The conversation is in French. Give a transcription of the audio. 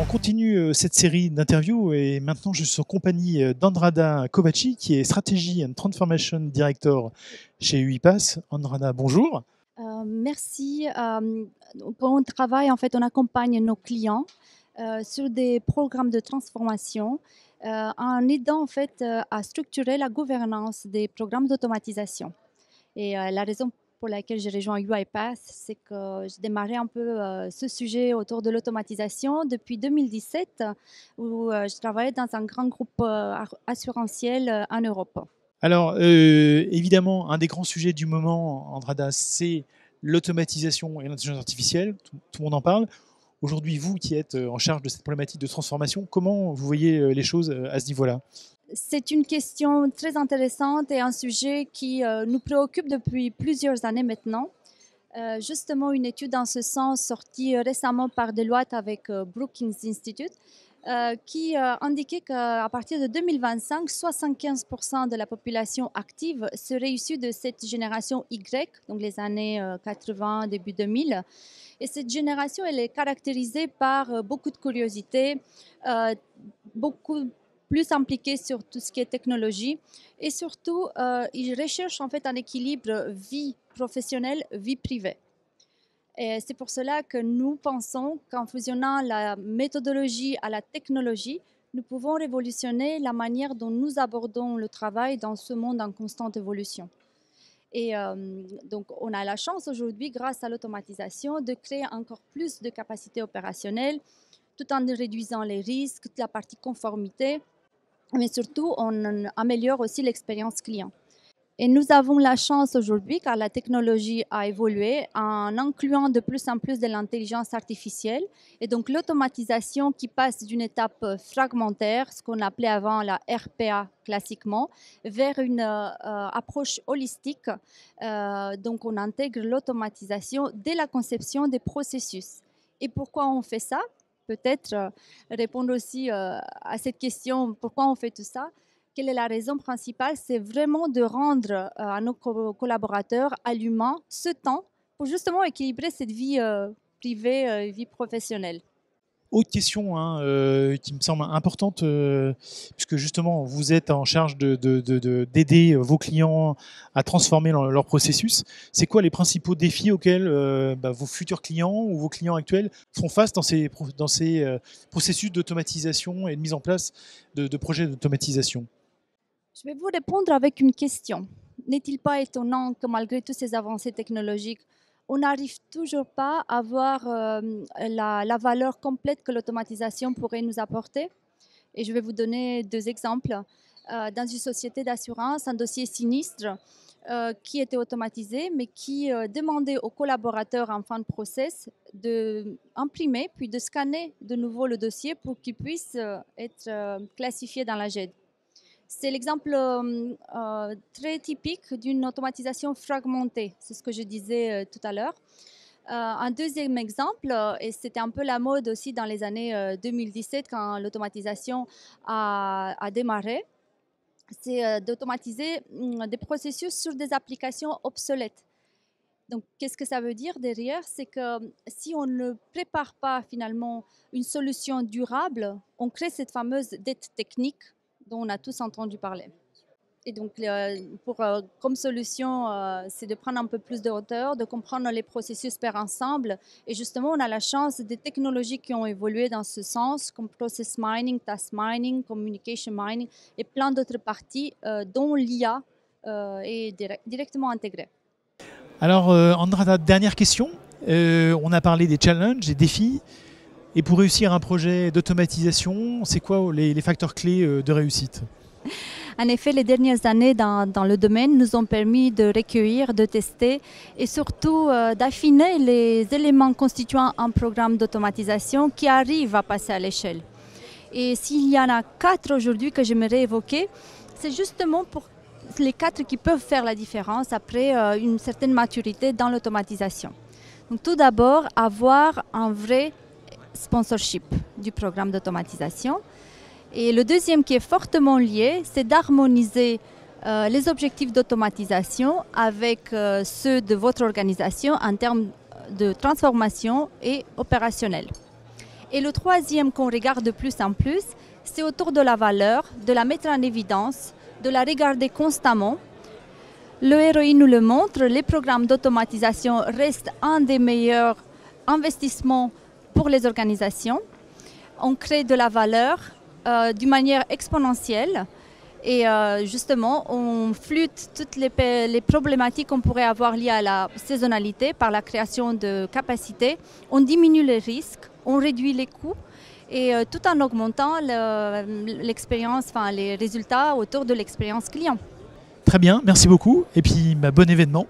continue cette série d'interviews et maintenant je suis en compagnie d'Andrada Kovacsi qui est Strategy and Transformation Director chez UiPath. Andrada, bonjour. Merci. Quand on travaille, en fait, on accompagne nos clients sur des programmes de transformation en aidant en fait à structurer la gouvernance des programmes d'automatisation. Et la raison pour laquelle j'ai rejoint UiPath, c'est que j'ai démarré un peu ce sujet autour de l'automatisation depuis 2017, où je travaillais dans un grand groupe assurantiel en Europe. Alors, évidemment, un des grands sujets du moment, Andrada, c'est l'automatisation et l'intelligence artificielle. Tout le monde en parle. Aujourd'hui, vous qui êtes en charge de cette problématique de transformation, comment vous voyez les choses à ce niveau-là ? C'est une question très intéressante et un sujet qui nous préoccupe depuis plusieurs années maintenant. Justement, une étude dans ce sens sortie récemment par Deloitte avec Brookings Institute qui indiquait qu'à partir de 2025, 75% de la population active serait issue de cette génération Y, donc les années 80, début 2000. Et cette génération, elle est caractérisée par beaucoup de curiosité, beaucoup plus impliqués sur tout ce qui est technologie et surtout, ils recherchent en fait un équilibre vie professionnelle, vie privée. Et c'est pour cela que nous pensons qu'en fusionnant la méthodologie à la technologie, nous pouvons révolutionner la manière dont nous abordons le travail dans ce monde en constante évolution. Et donc, on a la chance aujourd'hui, grâce à l'automatisation, de créer encore plus de capacités opérationnelles, tout en réduisant les risques, toute la partie conformité, mais surtout, on améliore aussi l'expérience client. Et nous avons la chance aujourd'hui, car la technologie a évolué, en incluant de plus en plus de l'intelligence artificielle, et donc l'automatisation qui passe d'une étape fragmentaire, ce qu'on appelait avant la RPA classiquement, vers une approche holistique. Donc on intègre l'automatisation dès la conception des processus. Et pourquoi on fait ça ? Peut-être répondre aussi à cette question, pourquoi on fait tout ça? Quelle est la raison principale? C'est vraiment de rendre à nos collaborateurs, à l'humain, ce temps pour justement équilibrer cette vie privée, vie professionnelle. Autre question qui me semble importante, puisque justement vous êtes en charge d'aider vos clients à transformer leur processus. C'est quoi les principaux défis auxquels vos futurs clients ou vos clients actuels font face dans ces processus d'automatisation et de mise en place de projets d'automatisation? Je vais vous répondre avec une question. N'est-il pas étonnant que malgré toutes ces avancées technologiques, on n'arrive toujours pas à voir la valeur complète que l'automatisation pourrait nous apporter? Et je vais vous donner deux exemples. Dans une société d'assurance, un dossier sinistre qui était automatisé, mais qui demandait aux collaborateurs en fin de process d'imprimer puis de scanner de nouveau le dossier pour qu'il puisse être classifié dans la GED. C'est l'exemple très typique d'une automatisation fragmentée, c'est ce que je disais tout à l'heure. Un deuxième exemple, et c'était un peu la mode aussi dans les années 2017 quand l'automatisation a démarré, c'est d'automatiser des processus sur des applications obsolètes. Donc, qu'est-ce que ça veut dire derrière? C'est que si on ne prépare pas finalement une solution durable, on crée cette fameuse dette technique dont on a tous entendu parler. Et donc, comme solution, c'est de prendre un peu plus de hauteur, de comprendre les processus par ensemble. Et justement, on a la chance des technologies qui ont évolué dans ce sens, comme process mining, task mining, communication mining, et plein d'autres parties dont l'IA est directement intégrée. Alors, Andrada, dernière question. On a parlé des challenges, des défis. Et pour réussir un projet d'automatisation, c'est quoi les facteurs clés de réussite? En effet, les dernières années dans le domaine nous ont permis de recueillir, de tester et surtout d'affiner les éléments constituant un programme d'automatisation qui arrive à passer à l'échelle. Et s'il y en a 4 aujourd'hui que j'aimerais évoquer, c'est justement pour les 4 qui peuvent faire la différence après une certaine maturité dans l'automatisation. Donc, tout d'abord, avoir un vrai sponsorship du programme d'automatisation. Et le deuxième qui est fortement lié, c'est d'harmoniser les objectifs d'automatisation avec ceux de votre organisation en termes de transformation et opérationnel. Et le troisième qu'on regarde de plus en plus, c'est autour de la valeur, de la mettre en évidence, de la regarder constamment. Le ROI nous le montre, les programmes d'automatisation restent un des meilleurs investissements pour les organisations. On crée de la valeur d'une manière exponentielle et justement on flûte toutes les problématiques qu'on pourrait avoir liées à la saisonnalité par la création de capacités. On diminue les risques, on réduit les coûts et tout en augmentant l'expérience, enfin les résultats autour de l'expérience client. Très bien, merci beaucoup et puis bon événement.